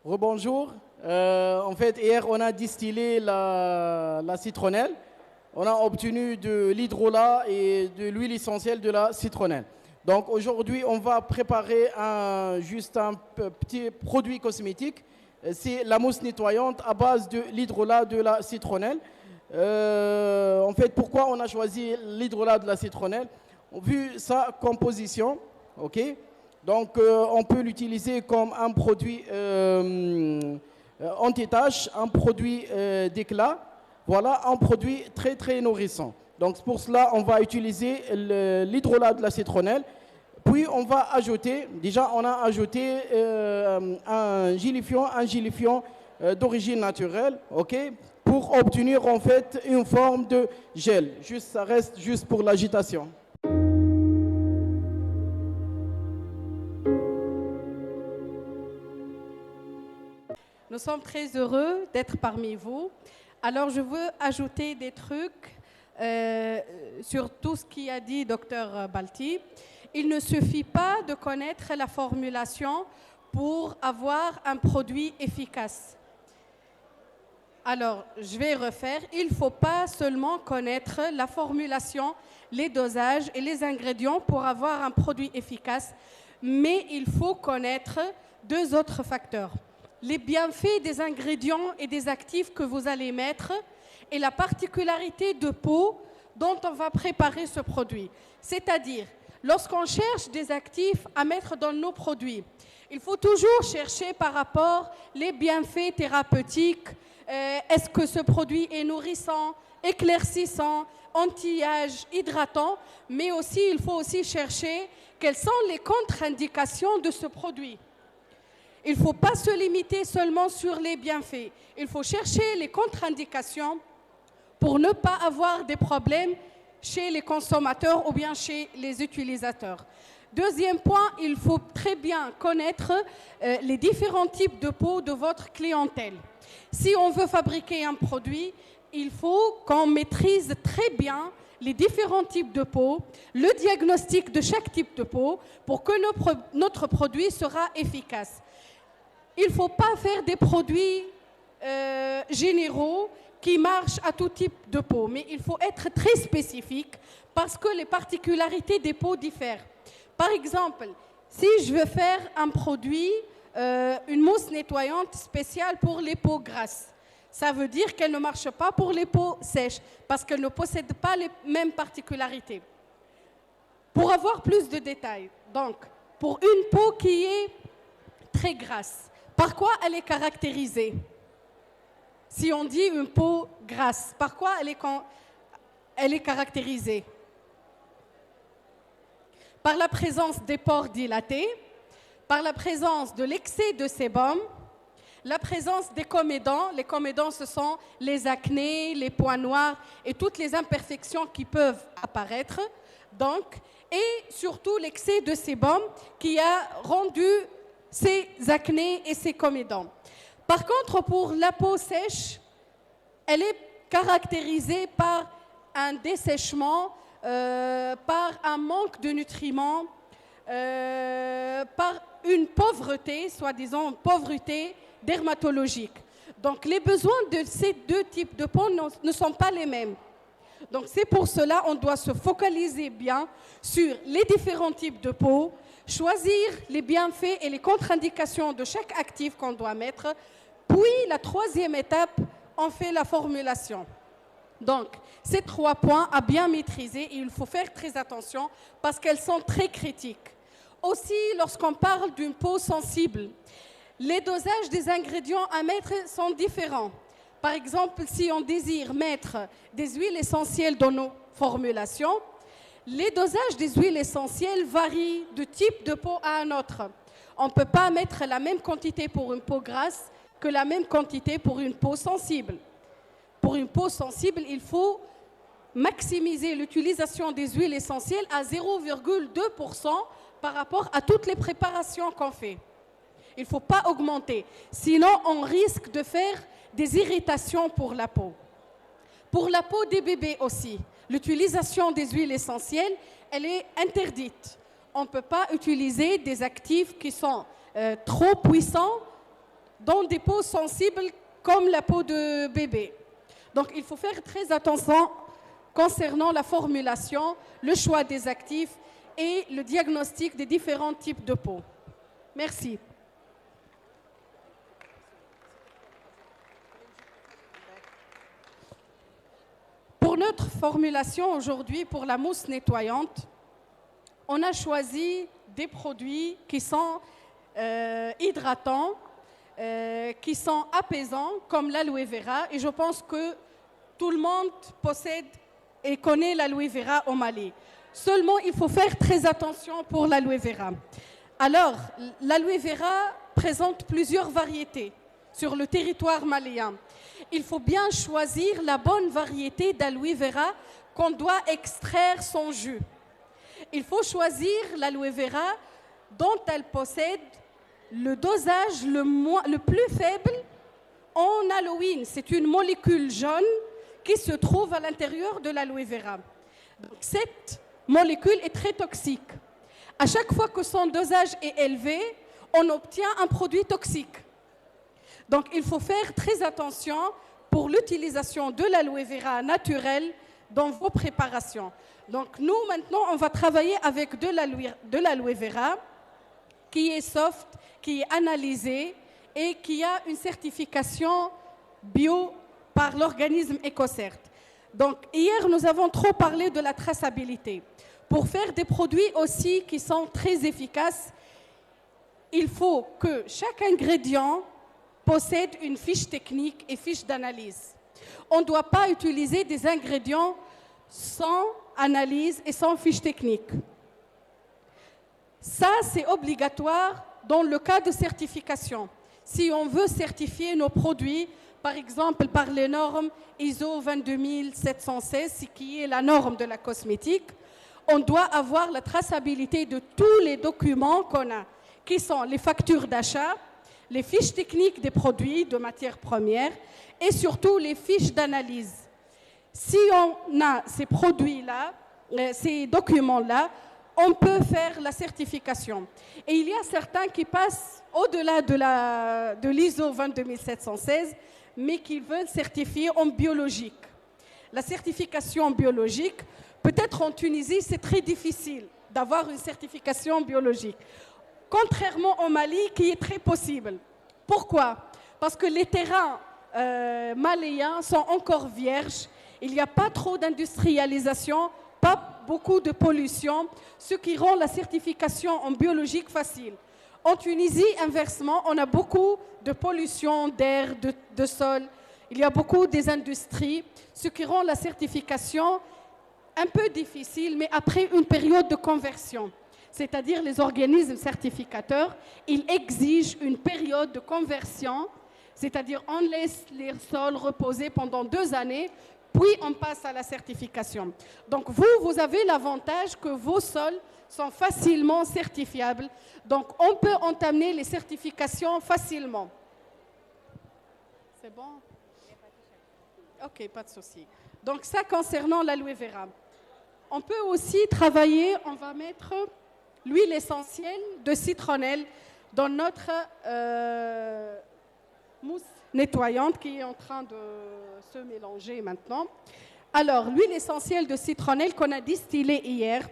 Rebonjour. En fait, hier, on a distillé la citronnelle. On a obtenu de l'hydrolat et de l'huile essentielle de la citronnelle. Donc aujourd'hui, on va préparer juste un petit produit cosmétique. C'est la mousse nettoyante à base de l'hydrolat de la citronnelle. En fait, pourquoi on a choisi l'hydrolat de la citronnelle? Vu sa composition, ok? Donc, on peut l'utiliser comme un produit anti-tache, un produit d'éclat, voilà, un produit très très nourrissant. Donc, pour cela, on va utiliser l'hydrolat de la citronnelle. Puis, on va ajouter, déjà, on a ajouté un gélifiant d'origine naturelle, ok, pour obtenir en fait une forme de gel. Juste, ça reste juste pour l'agitation. Nous sommes très heureux d'être parmi vous. Alors, je veux ajouter des trucs sur tout ce qu'a dit Dr Balti. Il ne suffit pas de connaître la formulation pour avoir un produit efficace. Alors, je vais refaire. Il ne faut pas seulement connaître la formulation, les dosages et les ingrédients pour avoir un produit efficace, mais il faut connaître deux autres facteurs. Les bienfaits des ingrédients et des actifs que vous allez mettre et la particularité de peau dont on va préparer ce produit. C'est-à-dire, lorsqu'on cherche des actifs à mettre dans nos produits, il faut toujours chercher par rapport les bienfaits thérapeutiques. Est-ce que ce produit est nourrissant, éclaircissant, anti-âge, hydratant, mais aussi il faut aussi chercher quelles sont les contre-indications de ce produit. Il ne faut pas se limiter seulement sur les bienfaits. Il faut chercher les contre-indications pour ne pas avoir des problèmes chez les consommateurs ou bien chez les utilisateurs. Deuxième point, il faut très bien connaître les différents types de peau de votre clientèle. Si on veut fabriquer un produit, il faut qu'on maîtrise très bien les différents types de peau, le diagnostic de chaque type de peau pour que notre produit sera efficace. Il ne faut pas faire des produits généraux qui marchent à tout type de peau, mais il faut être très spécifique parce que les particularités des peaux diffèrent. Par exemple, si je veux faire un produit, une mousse nettoyante spéciale pour les peaux grasses, ça veut dire qu'elle ne marche pas pour les peaux sèches parce qu'elle ne possède pas les mêmes particularités. Pour avoir plus de détails, donc, pour une peau qui est très grasse, par quoi elle est caractérisée? Si on dit une peau grasse, par quoi elle est caractérisée? Par la présence des pores dilatés, par la présence de l'excès de sébum, la présence des comédons. Les comédons, ce sont les acnés, les points noirs et toutes les imperfections qui peuvent apparaître. Donc, et surtout l'excès de sébum qui a rendu ces acnés et ces comédons. Par contre, pour la peau sèche, elle est caractérisée par un dessèchement, par un manque de nutriments, par une pauvreté, soi-disant pauvreté dermatologique. Donc les besoins de ces deux types de peau ne sont pas les mêmes. Donc c'est pour cela qu'on doit se focaliser bien sur les différents types de peau, choisir les bienfaits et les contre-indications de chaque actif qu'on doit mettre. Puis la troisième étape, on fait la formulation. Donc, ces 3 points à bien maîtriser, et il faut faire très attention parce qu'elles sont très critiques. Aussi, lorsqu'on parle d'une peau sensible, les dosages des ingrédients à mettre sont différents. Par exemple, si on désire mettre des huiles essentielles dans nos formulations, les dosages des huiles essentielles varient de type de peau à un autre. On ne peut pas mettre la même quantité pour une peau grasse que la même quantité pour une peau sensible. Pour une peau sensible, il faut maximiser l'utilisation des huiles essentielles à 0,2% par rapport à toutes les préparations qu'on fait. Il ne faut pas augmenter, sinon on risque de faire des irritations pour la peau. Pour la peau des bébés aussi, l'utilisation des huiles essentielles, elle est interdite. On ne peut pas utiliser des actifs qui sont trop puissants dans des peaux sensibles comme la peau de bébé. Donc il faut faire très attention concernant la formulation, le choix des actifs et le diagnostic des différents types de peau. Merci. Pour notre formulation aujourd'hui, pour la mousse nettoyante, on a choisi des produits qui sont hydratants, qui sont apaisants, comme l'aloe vera. Et je pense que tout le monde possède et connaît l'aloe vera au Mali. Seulement, il faut faire très attention pour l'aloe vera. Alors, l'aloe vera présente plusieurs variétés sur le territoire malien. Il faut bien choisir la bonne variété d'aloe vera qu'on doit extraire son jus. Il faut choisir l'aloe vera dont elle possède le dosage le plus faible en aloïne. C'est une molécule jaune qui se trouve à l'intérieur de l'aloe vera. Donc, cette molécule est très toxique. À chaque fois que son dosage est élevé, on obtient un produit toxique. Donc, il faut faire très attention pour l'utilisation de l'aloe vera naturelle dans vos préparations. Donc, nous, maintenant, on va travailler avec de l'aloe vera qui est soft, qui est analysée et qui a une certification bio par l'organisme EcoCert. Donc, hier, nous avons trop parlé de la traçabilité. Pour faire des produits aussi qui sont très efficaces, il faut que chaque ingrédient possède une fiche technique et fiche d'analyse. On ne doit pas utiliser des ingrédients sans analyse et sans fiche technique. Ça, c'est obligatoire dans le cas de certification. Si on veut certifier nos produits, par exemple par les normes ISO 22716, qui est la norme de la cosmétique, on doit avoir la traçabilité de tous les documents qu'on a, qui sont les factures d'achat, les fiches techniques des produits de matières premières et surtout les fiches d'analyse. Si on a ces produits-là, ces documents-là, on peut faire la certification. Et il y a certains qui passent au-delà de l'ISO 22716, mais qui veulent certifier en biologique. La certification biologique, peut-être en Tunisie, c'est très difficile d'avoir une certification biologique. Contrairement au Mali, qui est très possible. Pourquoi? Parce que les terrains maliens sont encore vierges, il n'y a pas trop d'industrialisation, pas beaucoup de pollution, ce qui rend la certification en biologique facile. En Tunisie, inversement, on a beaucoup de pollution d'air, de sol, il y a beaucoup des industries, ce qui rend la certification un peu difficile, mais après une période de conversion. C'est-à-dire les organismes certificateurs, ils exigent une période de conversion, c'est-à-dire on laisse les sols reposer pendant 2 années, puis on passe à la certification. Donc vous avez l'avantage que vos sols sont facilement certifiables, donc on peut entamer les certifications facilement. C'est bon? Ok, pas de souci. Donc ça concernant l'aloe vera. On peut aussi travailler, on va mettre l'huile essentielle de citronnelle dans notre mousse nettoyante qui est en train de se mélanger maintenant. Alors, l'huile essentielle de citronnelle qu'on a distillée hier,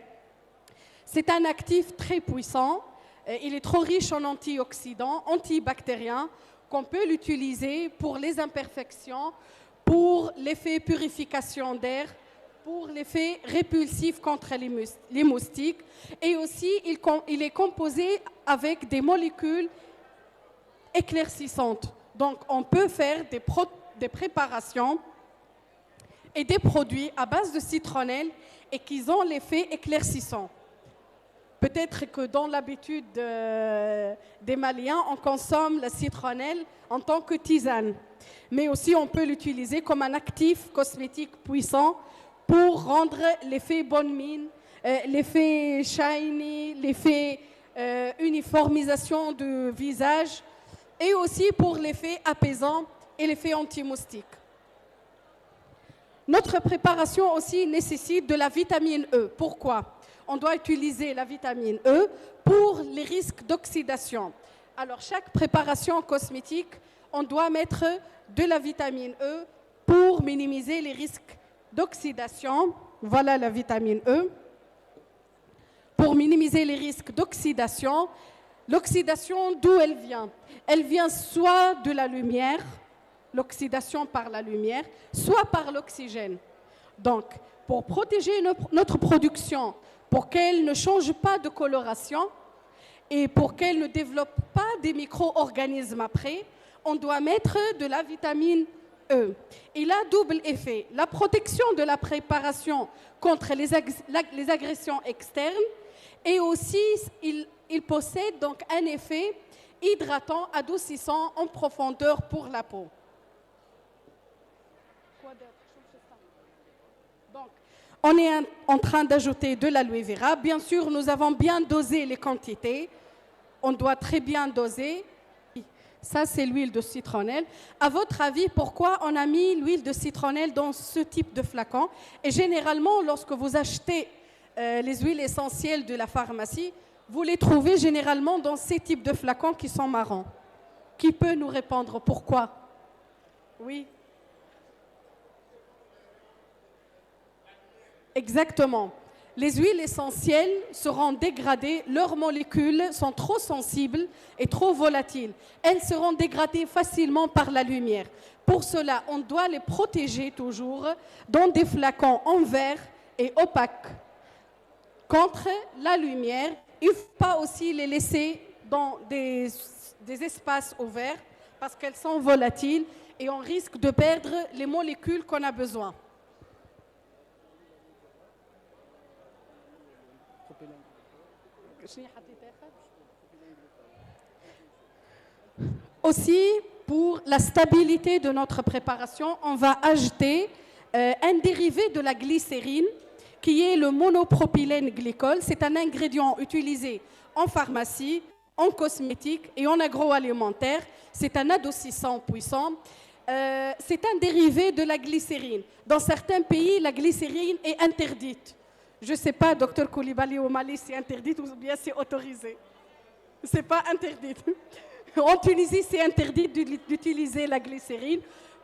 c'est un actif très puissant. Il est trop riche en antioxydants, antibactériens, qu'on peut l'utiliser pour les imperfections, pour l'effet purification d'air, pour l'effet répulsif contre les moustiques. Et aussi, il est composé avec des molécules éclaircissantes. Donc, on peut faire des préparations et des produits à base de citronnelle et qui ont l'effet éclaircissant. Peut-être que dans l'habitude des Maliens, on consomme la citronnelle en tant que tisane. Mais aussi, on peut l'utiliser comme un actif cosmétique puissant pour rendre l'effet bonne mine, l'effet shiny, l'effet uniformisation du visage et aussi pour l'effet apaisant et l'effet anti-moustique. Notre préparation aussi nécessite de la vitamine E. Pourquoi? On doit utiliser la vitamine E pour les risques d'oxydation. Alors, chaque préparation cosmétique, on doit mettre de la vitamine E pour minimiser les risques d'oxydation. Voilà la vitamine E. Pour minimiser les risques d'oxydation. L'oxydation, d'où elle vient? Elle vient soit de la lumière, l'oxydation par la lumière, soit par l'oxygène. Donc, pour protéger notre production, pour qu'elle ne change pas de coloration et pour qu'elle ne développe pas des micro-organismes après, on doit mettre de la vitamine E. Il a double effet. La protection de la préparation contre les agressions externes et aussi il possède donc un effet hydratant, adoucissant en profondeur pour la peau. Donc, on est en train d'ajouter de l'aloe vera. Bien sûr, nous avons bien dosé les quantités. On doit très bien doser. Ça, c'est l'huile de citronnelle. À votre avis, pourquoi on a mis l'huile de citronnelle dans ce type de flacon? Et généralement, lorsque vous achetez les huiles essentielles de la pharmacie, vous les trouvez généralement dans ces types de flacons qui sont marrons. Qui peut nous répondre pourquoi? Oui. Exactement. Les huiles essentielles seront dégradées, leurs molécules sont trop sensibles et trop volatiles. Elles seront dégradées facilement par la lumière. Pour cela, on doit les protéger toujours dans des flacons en verre et opaques contre la lumière. Il ne faut pas aussi les laisser dans des espaces ouverts parce qu'elles sont volatiles et on risque de perdre les molécules qu'on a besoin. Aussi, pour la stabilité de notre préparation, on va ajouter un dérivé de la glycérine qui est le monopropylène glycol. C'est un ingrédient utilisé en pharmacie, en cosmétique et en agroalimentaire. C'est un adoucissant puissant. C'est un dérivé de la glycérine. Dans certains pays, la glycérine est interdite. Je ne sais pas, docteur Koulibaly, au Mali, c'est interdit ou bien c'est autorisé. Ce n'est pas interdit. En Tunisie, c'est interdit d'utiliser la glycérine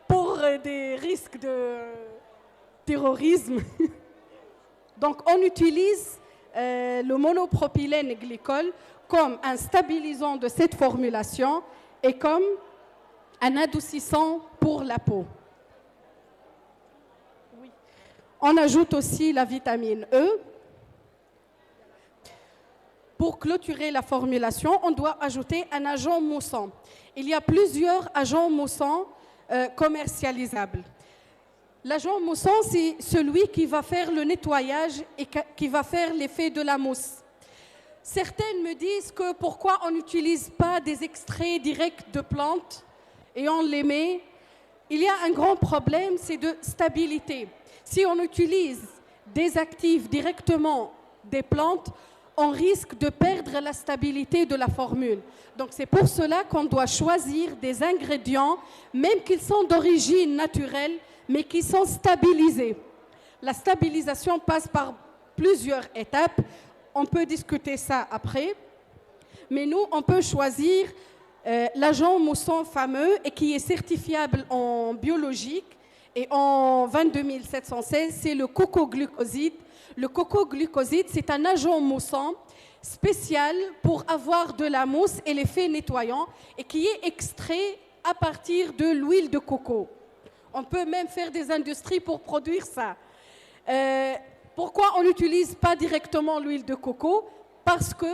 pour des risques de terrorisme. Donc, on utilise le monopropylène glycol comme un stabilisant de cette formulation et comme un adoucissant pour la peau. Oui. On ajoute aussi la vitamine E. Pour clôturer la formulation, on doit ajouter un agent moussant. Il y a plusieurs agents moussants commercialisables. L'agent moussant, c'est celui qui va faire le nettoyage et qui va faire l'effet de la mousse. Certaines me disent que pourquoi on n'utilise pas des extraits directs de plantes et on les met. Il y a un grand problème, c'est de stabilité. Si on utilise des actifs directement des plantes, on risque de perdre la stabilité de la formule. Donc c'est pour cela qu'on doit choisir des ingrédients, même qu'ils sont d'origine naturelle, mais qui sont stabilisés. La stabilisation passe par plusieurs étapes. On peut discuter ça après. Mais nous, on peut choisir l'agent moussant fameux et qui est certifiable en biologique et en 22716, c'est le coco-glucoside. Le coco-glucoside, c'est un agent moussant spécial pour avoir de la mousse et l'effet nettoyant et qui est extrait à partir de l'huile de coco. On peut même faire des industries pour produire ça. Pourquoi on n'utilise pas directement l'huile de coco? Parce que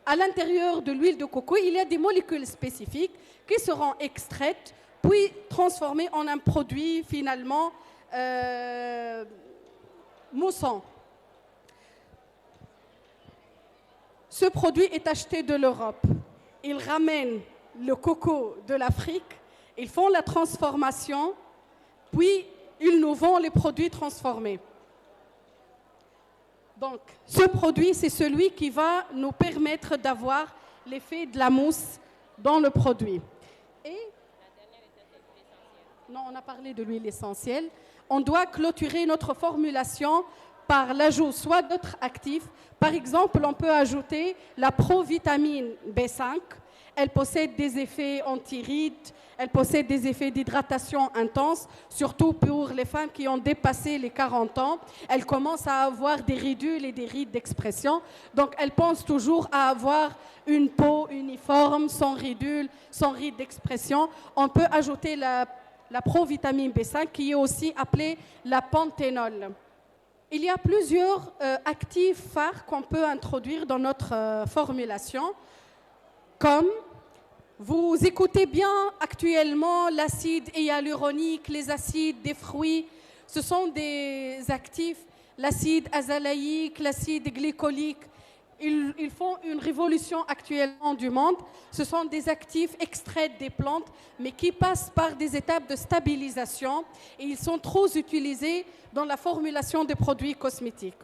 à l'intérieur de l'huile de coco, il y a des molécules spécifiques qui seront extraites, puis transformées en un produit finalement moussant. Ce produit est acheté de l'Europe. Ils ramènent le coco de l'Afrique, ils font la transformation, puis ils nous vendent les produits transformés. Donc, ce produit, c'est celui qui va nous permettre d'avoir l'effet de la mousse dans le produit. Et non, on a parlé de l'huile essentielle. On doit clôturer notre formulation par l'ajout soit d'autres actifs. Par exemple, on peut ajouter la provitamine B5. Elle possède des effets anti-rides, elle possède des effets d'hydratation intense, surtout pour les femmes qui ont dépassé les 40 ans. Elles commencent à avoir des ridules et des rides d'expression. Donc, elles pensent toujours à avoir une peau uniforme, sans ridules, sans rides d'expression. On peut ajouter la provitamine B5 qui est aussi appelée la panthénol. Il y a plusieurs actifs phares qu'on peut introduire dans notre formulation, comme vous écoutez bien actuellement l'acide hyaluronique, les acides des fruits, ce sont des actifs, l'acide azalaïque, l'acide glycolique. Ils font une révolution actuellement du monde. Ce sont des actifs extraits des plantes, mais qui passent par des étapes de stabilisation et ils sont trop utilisés dans la formulation des produits cosmétiques.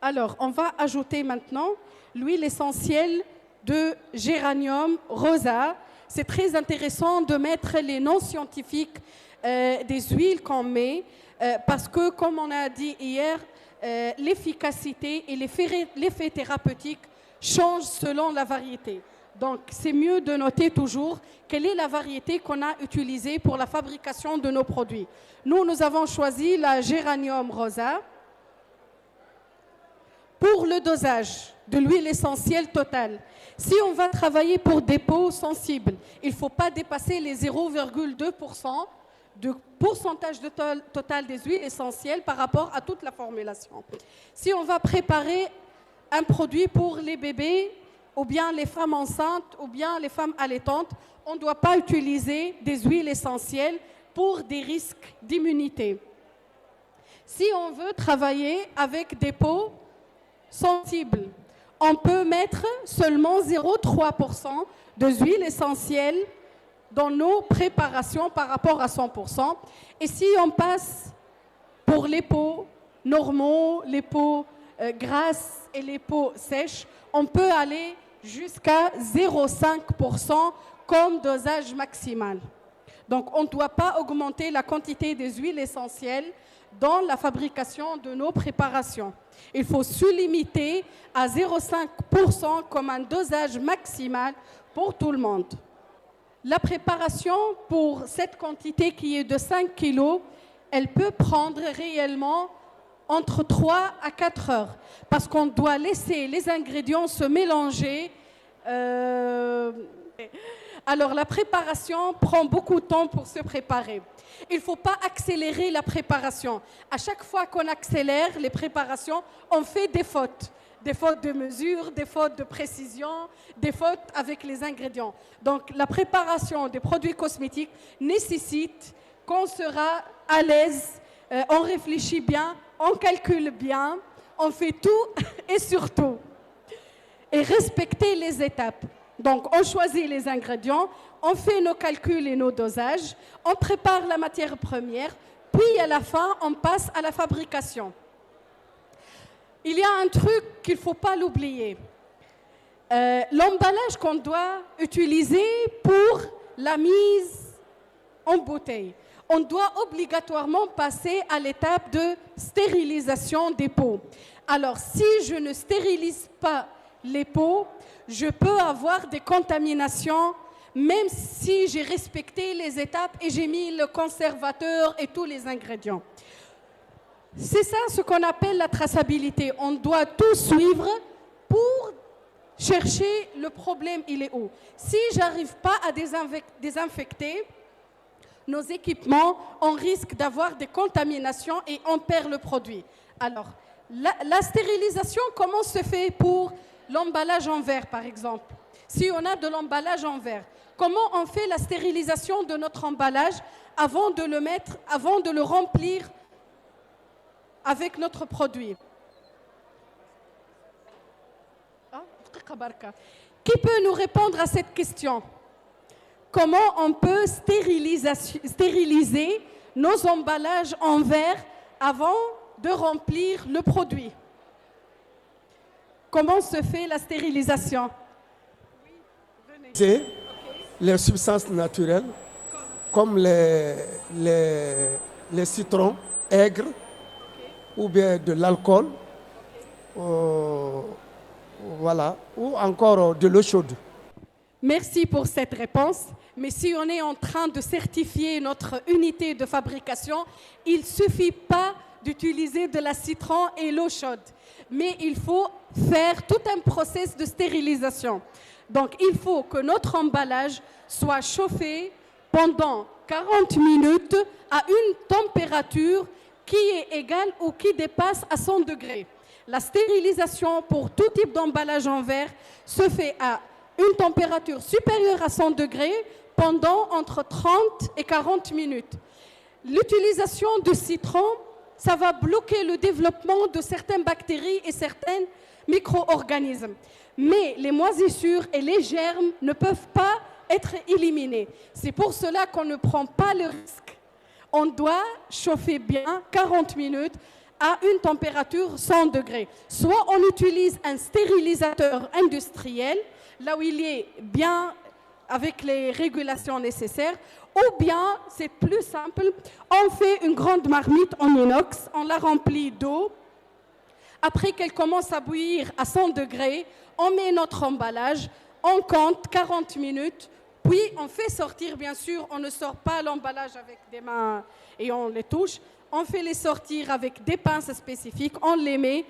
Alors, on va ajouter maintenant l'huile essentielle de géranium rosa. C'est très intéressant de mettre les noms scientifiques des huiles qu'on met parce que, comme on a dit hier, l'efficacité et l'effet thérapeutique changent selon la variété. Donc, c'est mieux de noter toujours quelle est la variété qu'on a utilisée pour la fabrication de nos produits. Nous avons choisi la géranium rosa. Pour le dosage de l'huile essentielle totale, si on va travailler pour des peaux sensibles, il ne faut pas dépasser les 0,2% de pourcentage total des huiles essentielles par rapport à toute la formulation. Si on va préparer un produit pour les bébés, ou bien les femmes enceintes, ou bien les femmes allaitantes, on ne doit pas utiliser des huiles essentielles pour des risques d'immunité. Si on veut travailler avec des peaux sensibles, on peut mettre seulement 0,3% de huile essentielle dans nos préparations par rapport à 100%. Et si on passe pour les peaux normaux, les peaux grasses et les peaux sèches, on peut aller jusqu'à 0,5% comme dosage maximal. Donc, on ne doit pas augmenter la quantité des huiles essentielles dans la fabrication de nos préparations. Il faut se limiter à 0,5% comme un dosage maximal pour tout le monde. La préparation pour cette quantité qui est de 5 kg, elle peut prendre réellement entre 3 à 4 heures parce qu'on doit laisser les ingrédients se mélanger. Alors la préparation prend beaucoup de temps pour se préparer. Il ne faut pas accélérer la préparation. À chaque fois qu'on accélère les préparations, on fait des fautes. Des fautes de mesure, des fautes de précision, des fautes avec les ingrédients. Donc la préparation des produits cosmétiques nécessite qu'on sera à l'aise, on réfléchit bien, on calcule bien, on fait tout et surtout. Et respecter les étapes. Donc, on choisit les ingrédients, on fait nos calculs et nos dosages, on prépare la matière première, puis à la fin, on passe à la fabrication. Il y a un truc qu'il ne faut pas l'oublier. L'emballage qu'on doit utiliser pour la mise en bouteille. On doit obligatoirement passer à l'étape de stérilisation des pots. Alors, si je ne stérilise pas les pots, je peux avoir des contaminations, même si j'ai respecté les étapes et j'ai mis le conservateur et tous les ingrédients. C'est ça ce qu'on appelle la traçabilité. On doit tout suivre pour chercher le problème, il est où. Si je n'arrive pas à désinfecter nos équipements, on risque d'avoir des contaminations et on perd le produit. Alors, la stérilisation, comment se fait pour l'emballage en verre, par exemple? Si on a de l'emballage en verre, comment on fait la stérilisation de notre emballage avant de le remplir avec notre produit? Qui peut nous répondre à cette question? Comment on peut stériliser nos emballages en verre avant de remplir le produit? Comment se fait la stérilisation? C'est les substances naturelles comme les citrons aigres ou bien de l'alcool voilà, ou encore de l'eau chaude. Merci pour cette réponse. Mais si on est en train de certifier notre unité de fabrication, il ne suffit pas d'utiliser de la citron et l'eau chaude. Mais il faut faire tout un process de stérilisation. Donc, il faut que notre emballage soit chauffé pendant 40 minutes à une température qui est égale ou qui dépasse à 100 degrés. La stérilisation pour tout type d'emballage en verre se fait à une température supérieure à 100 degrés pendant entre 30 et 40 minutes. L'utilisation de citron, ça va bloquer le développement de certaines bactéries et certains micro-organismes. Mais les moisissures et les germes ne peuvent pas être éliminés. C'est pour cela qu'on ne prend pas le risque. On doit chauffer bien 40 minutes à une température 100 degrés. Soit on utilise un stérilisateur industriel, là où il est bien avec les régulations nécessaires, ou bien, c'est plus simple, on fait une grande marmite en inox, on la remplit d'eau. Après qu'elle commence à bouillir à 100 degrés, on met notre emballage, on compte 40 minutes, puis on fait sortir, bien sûr, on ne sort pas l'emballage avec des mains et on les touche, on fait les sortir avec des pinces spécifiques, on les met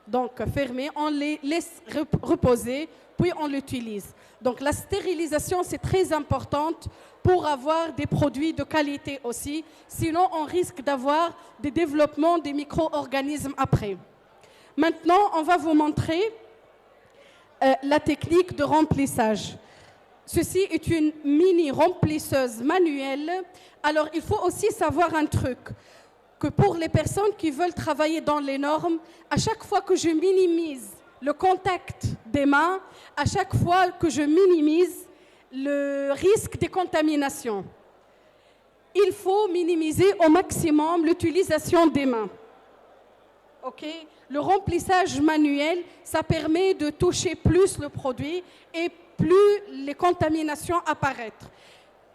donc fermés, on les laisse reposer, puis on l'utilise. Donc la stérilisation, c'est très importante pour avoir des produits de qualité aussi, sinon on risque d'avoir des développements des micro-organismes après. Maintenant, on va vous montrer la technique de remplissage. Ceci est une mini remplisseuse manuelle. Alors, il faut aussi savoir un truc, que pour les personnes qui veulent travailler dans les normes, à chaque fois que je minimise le contact des mains, à chaque fois que je minimise le risque de contamination, il faut minimiser au maximum l'utilisation des mains. OK? Le remplissage manuel, ça permet de toucher plus le produit et plus les contaminations apparaissent.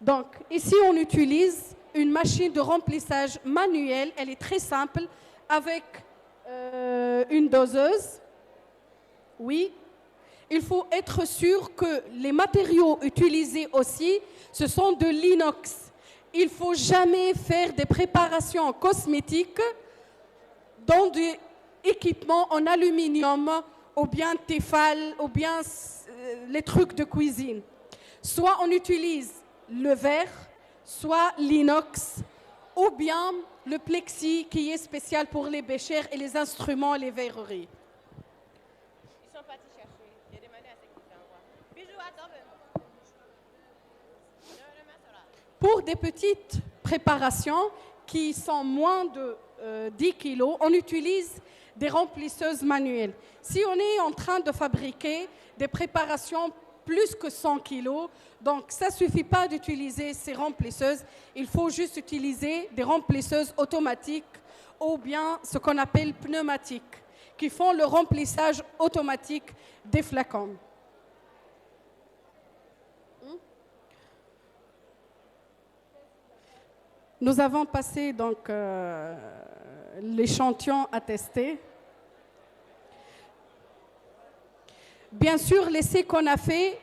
Donc, ici, on utilise une machine de remplissage manuelle. Elle est très simple, avec une doseuse. Oui. Il faut être sûr que les matériaux utilisés aussi, ce sont de l'inox. Il ne faut jamais faire des préparations cosmétiques dans des équipements en aluminium ou bien Tefal ou bien les trucs de cuisine. Soit on utilise le verre, soit l'inox ou bien le plexi qui est spécial pour les béchères et les instruments et les verreries. Ils sont partis chercher. J'ai demandé à ceux qui t'envoient. Bisous à toi. Pour des petites préparations qui sont moins de 10 kilos, on utilise des remplisseuses manuelles. Si on est en train de fabriquer des préparations plus que 100 kilos, donc ça ne suffit pas d'utiliser ces remplisseuses, il faut juste utiliser des remplisseuses automatiques ou bien ce qu'on appelle pneumatiques, qui font le remplissage automatique des flacons. Nous avons passé donc l'échantillon à tester. Bien sûr, l'essai qu'on a fait,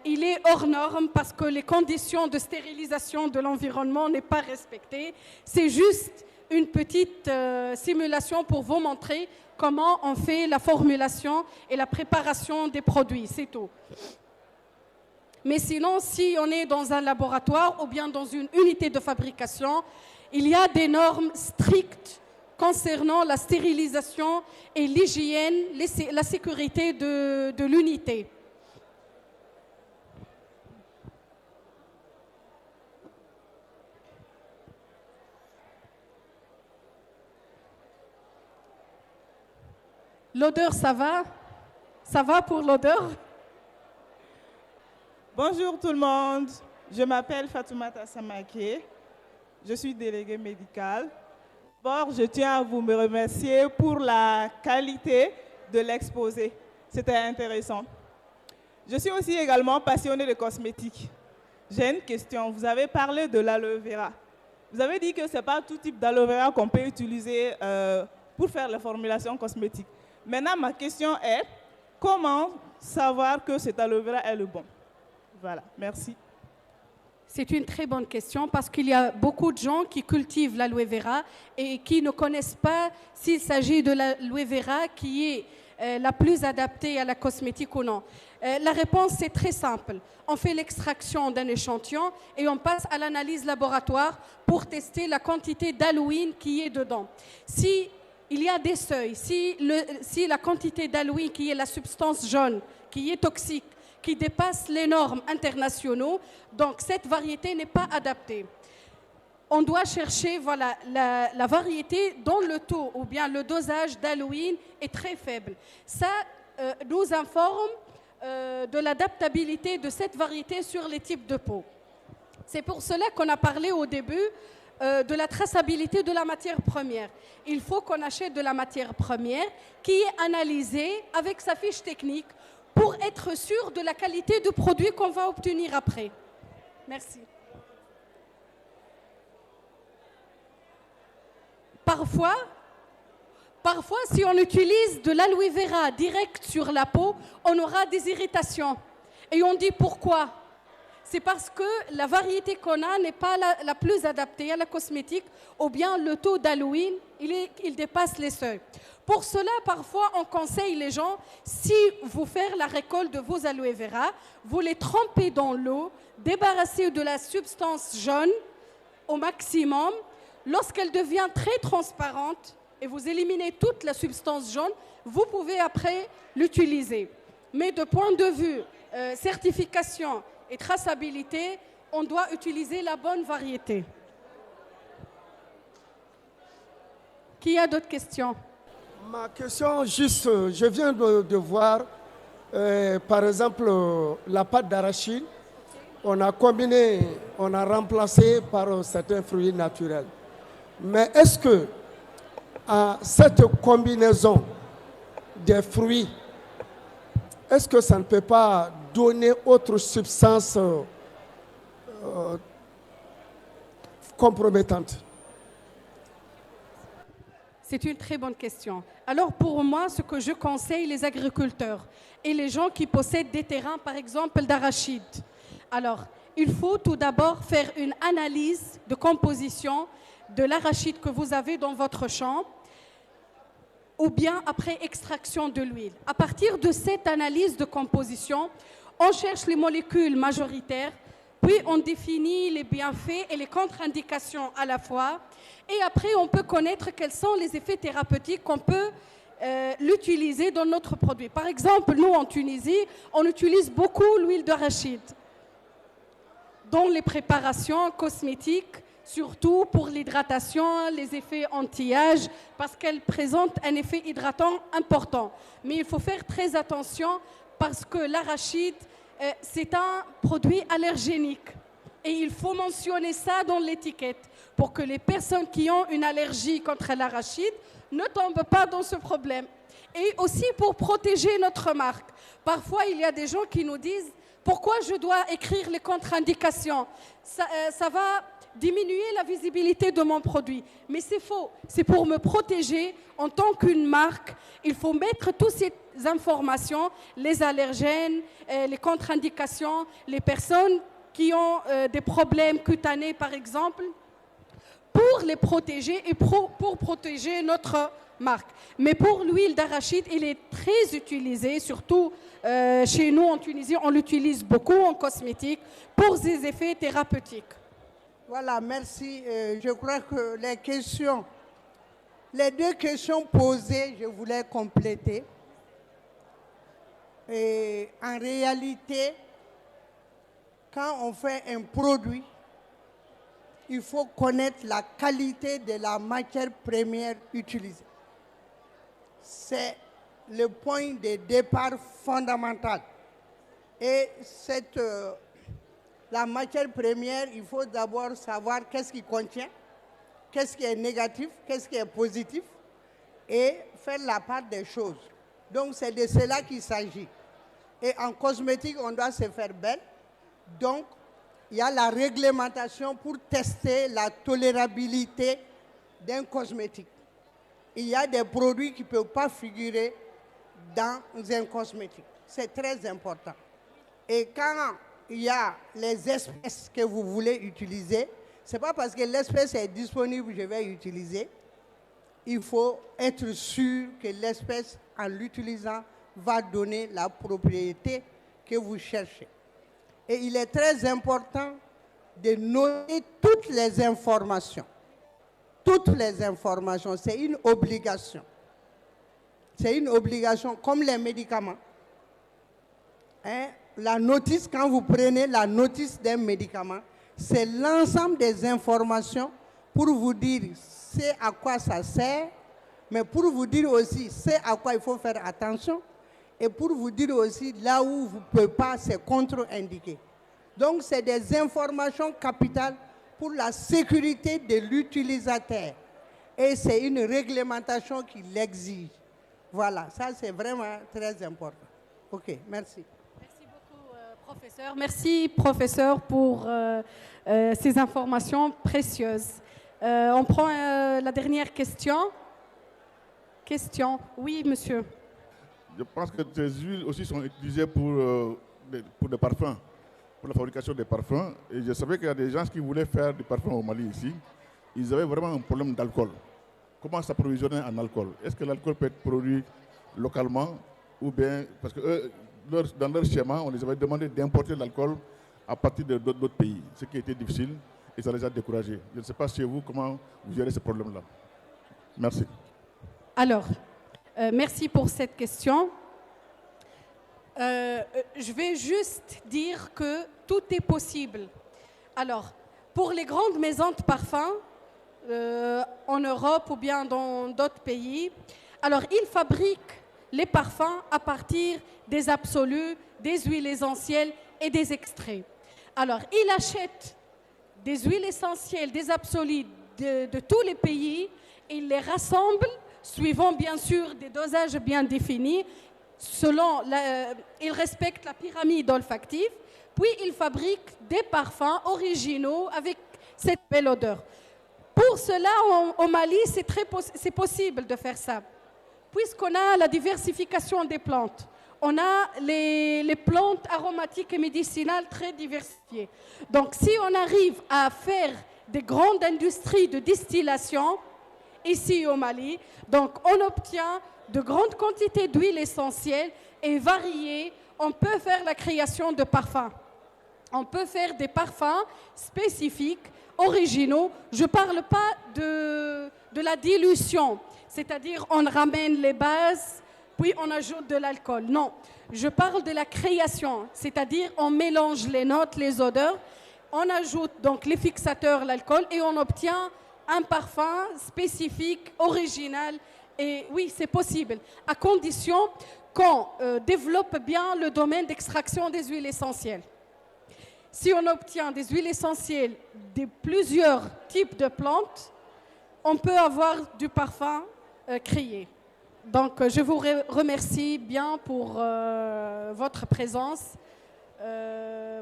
il est hors norme parce que les conditions de stérilisation de l'environnement n'est pas respectées. C'est juste une petite simulation pour vous montrer comment on fait la formulation et la préparation des produits, c'est tout. Mais sinon, si on est dans un laboratoire ou bien dans une unité de fabrication, il y a des normes strictes concernant la stérilisation et l'hygiène, la sécurité de l'unité. L'odeur, ça va? Ça va pour l'odeur? Bonjour tout le monde, je m'appelle Fatoumata Samake, je suis déléguée médicale. D'abord, je tiens à vous remercier pour la qualité de l'exposé, c'était intéressant. Je suis aussi également passionnée de cosmétiques. J'ai une question, vous avez parlé de l'aloe vera. Vous avez dit que ce n'est pas tout type d'aloe vera qu'on peut utiliser pour faire la formulation cosmétique. Maintenant, ma question est, comment savoir que cet aloe vera est le bon? Voilà, merci. C'est une très bonne question parce qu'il y a beaucoup de gens qui cultivent l'aloe vera et qui ne connaissent pas s'il s'agit de l'aloe vera qui est la plus adaptée à la cosmétique ou non. La réponse est très simple. On fait l'extraction d'un échantillon et on passe à l'analyse laboratoire pour tester la quantité d'aloïne qui est dedans. Si il y a des seuils, si la quantité d'aloïne qui est la substance jaune, qui est toxique, qui dépasse les normes internationaux, donc cette variété n'est pas adaptée. On doit chercher voilà, la variété dont le taux ou bien le dosage d'aloïne est très faible. Ça nous informe de l'adaptabilité de cette variété sur les types de peau. C'est pour cela qu'on a parlé au début de la traçabilité de la matière première. Il faut qu'on achète de la matière première qui est analysée avec sa fiche technique pour être sûr de la qualité du produit qu'on va obtenir après. Merci. Parfois, si on utilise de l'aloe vera direct sur la peau, on aura des irritations. Et on dit pourquoi? C'est parce que la variété qu'on a n'est pas la plus adaptée à la cosmétique ou bien le taux d'aloïne, il dépasse les seuils. Pour cela, parfois, on conseille les gens, si vous faites la récolte de vos aloe vera, vous les trempez dans l'eau, débarrassez de la substance jaune au maximum. Lorsqu'elle devient très transparente et vous éliminez toute la substance jaune, vous pouvez après l'utiliser. Mais de point de vue certification et traçabilité, on doit utiliser la bonne variété. Qui a d'autres questions? Ma question, juste, je viens de voir, par exemple, la pâte d'arachide, on a combiné, on a remplacé par certains fruits naturels. Mais est-ce que à cette combinaison des fruits, est-ce que ça ne peut pas donner autre substance compromettante? C'est une très bonne question. Alors pour moi, ce que je conseille les agriculteurs et les gens qui possèdent des terrains, par exemple d'arachide, alors il faut tout d'abord faire une analyse de composition de l'arachide que vous avez dans votre champ ou bien après extraction de l'huile. À partir de cette analyse de composition, on cherche les molécules majoritaires, puis on définit les bienfaits et les contre-indications à la fois. Et après, on peut connaître quels sont les effets thérapeutiques qu'on peut l'utiliser dans notre produit. Par exemple, nous, en Tunisie, on utilise beaucoup l'huile d'arachide dans les préparations cosmétiques, surtout pour l'hydratation, les effets anti-âge, parce qu'elle présente un effet hydratant important. Mais il faut faire très attention parce que l'arachide, c'est un produit allergénique. Et il faut mentionner ça dans l'étiquette pour que les personnes qui ont une allergie contre l'arachide ne tombent pas dans ce problème. Et aussi pour protéger notre marque. Parfois, il y a des gens qui nous disent « Pourquoi je dois écrire les contre-indications ? Ça va diminuer la visibilité de mon produit. » Mais c'est faux. C'est pour me protéger en tant qu'une marque. Il faut mettre toutes ces informations, les allergènes, les contre-indications, les personnes qui ont des problèmes cutanés, par exemple, pour les protéger et pour protéger notre marque. Mais pour l'huile d'arachide, il est très utilisé, surtout chez nous en Tunisie, on l'utilise beaucoup en cosmétique pour ses effets thérapeutiques. Voilà, merci. Je crois que les deux questions posées, je voulais compléter. Et en réalité, quand on fait un produit, il faut connaître la qualité de la matière première utilisée. C'est le point de départ fondamental. Et la matière première, il faut d'abord savoir qu'est-ce qu'il contient, qu'est-ce qui est négatif, qu'est-ce qui est positif, et faire la part des choses. Donc c'est de cela qu'il s'agit. Et en cosmétique, on doit se faire belle. Donc, il y a la réglementation pour tester la tolérabilité d'un cosmétique. Il y a des produits qui ne peuvent pas figurer dans un cosmétique. C'est très important. Et quand il y a les espèces que vous voulez utiliser, ce n'est pas parce que l'espèce est disponible que je vais utiliser. Il faut être sûr que l'espèce, en l'utilisant, va donner la propriété que vous cherchez. Et il est très important de noter toutes les informations. Toutes les informations, c'est une obligation. C'est une obligation, comme les médicaments. Hein? La notice, quand vous prenez la notice d'un médicament, c'est l'ensemble des informations pour vous dire c'est à quoi ça sert, mais pour vous dire aussi c'est à quoi il faut faire attention, et pour vous dire aussi là où vous ne pouvez pas, c'est contre-indiqué. Donc, c'est des informations capitales pour la sécurité de l'utilisateur. Et c'est une réglementation qui l'exige. Voilà, ça c'est vraiment très important. OK, merci. Merci beaucoup, professeur. Merci, professeur, pour ces informations précieuses. On prend la dernière question. Oui, monsieur. Je pense que ces huiles aussi sont utilisées pour des parfums, pour la fabrication des parfums. Et je savais qu'il y a des gens qui voulaient faire du parfum au Mali ici. Ils avaient vraiment un problème d'alcool. Comment s'approvisionner en alcool? Est-ce que l'alcool peut être produit localement ou bien... Parce que dans leur schéma, on les avait demandé d'importer l'alcool à partir d'autres pays, ce qui était difficile et ça les a découragés. Je ne sais pas chez vous comment vous gérez ce problème-là. Merci. Alors, merci pour cette question. Je vais juste dire que tout est possible. Alors, pour les grandes maisons de parfums, en Europe ou bien dans d'autres pays, alors ils fabriquent les parfums à partir des absolus, des huiles essentielles et des extraits. Alors, ils achètent des huiles essentielles, des absolus de tous les pays, ils les rassemblent, suivant bien sûr des dosages bien définis, ils respectent la pyramide olfactive, puis ils fabriquent des parfums originaux avec cette belle odeur. Pour cela, au Mali, c'est possible de faire ça, puisqu'on a la diversification des plantes. On a les plantes aromatiques et médicinales très diversifiées. Donc, si on arrive à faire des grandes industries de distillation, ici au Mali, donc on obtient de grandes quantités d'huile essentielle et variées. On peut faire la création de parfums. On peut faire des parfums spécifiques, originaux. Je ne parle pas de la dilution, c'est-à-dire on ramène les bases, puis on ajoute de l'alcool. Non, je parle de la création, c'est-à-dire on mélange les notes, les odeurs, on ajoute donc les fixateurs, l'alcool, et on obtient un parfum spécifique, original. Et oui, c'est possible, à condition qu'on développe bien le domaine d'extraction des huiles essentielles. Si on obtient des huiles essentielles de plusieurs types de plantes, on peut avoir du parfum créé. Donc, je vous remercie bien pour votre présence,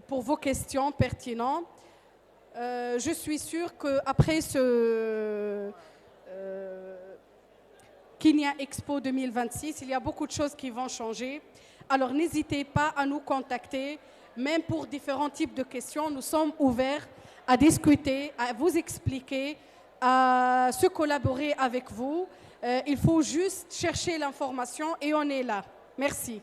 pour vos questions pertinentes. Je suis sûre qu'après ce Kenya Expo 2026, il y a beaucoup de choses qui vont changer. Alors, n'hésitez pas à nous contacter, même pour différents types de questions. Nous sommes ouverts à discuter, à vous expliquer, à se collaborer avec vous. Il faut juste chercher l'information et on est là. Merci.